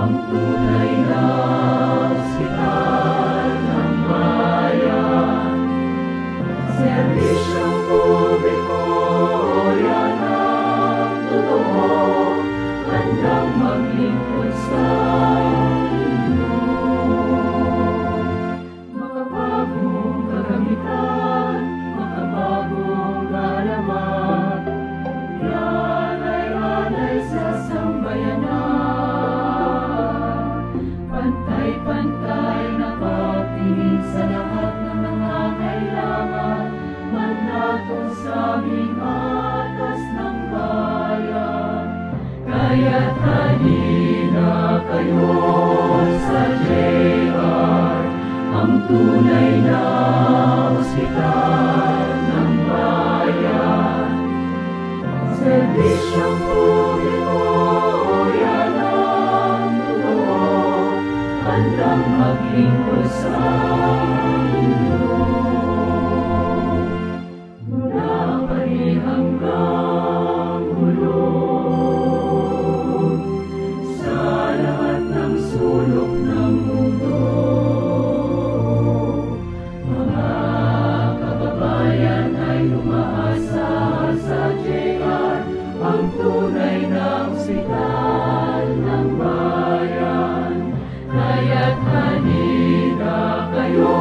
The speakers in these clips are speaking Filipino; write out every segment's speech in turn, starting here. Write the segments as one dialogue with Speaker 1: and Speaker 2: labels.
Speaker 1: ang tunay na ospital ng bayan. Serbisyong publiko, yan ang totoo, handang maglingkod sa inyo. Makabagong kagamitan, makabagong alamat, yan ay alay sa sambayanan. Pantay-pantay na pagtingin sa lahat ng mga kailangan, mandato sa aming atas ng bayan. Kaya't halina kayo sa JR, ang tunay na ospital ng bayan. Serbisyong publiko, yan ang totoo, handang maglingkod sa inyo. Mula pari hanggang ulo, sa lahat ng sulok ng mundo, mga kababayan ay umaasa sa JR, ang tunay na ospital ng bayan. Kaya't halina kayo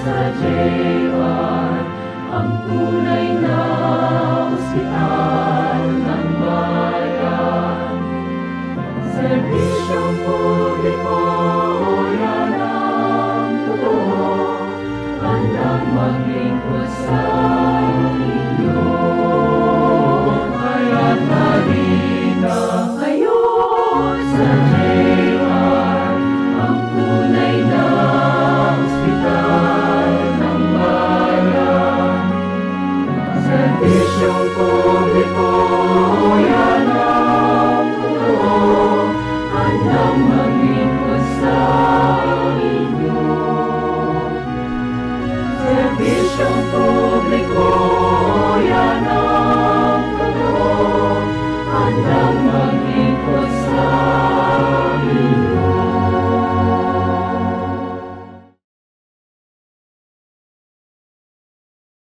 Speaker 1: sa JR, ang tunay na ospital ng bayan. Serbisyong publiko, yan ang totoo, handang maglingkod sa inyo. Kaya't halina kayo sa JR, ang tunay na ospital ng bayan. Serbisyong publiko, yan ang totoo, handang maglingkod sa inyo. Serbisyong publiko,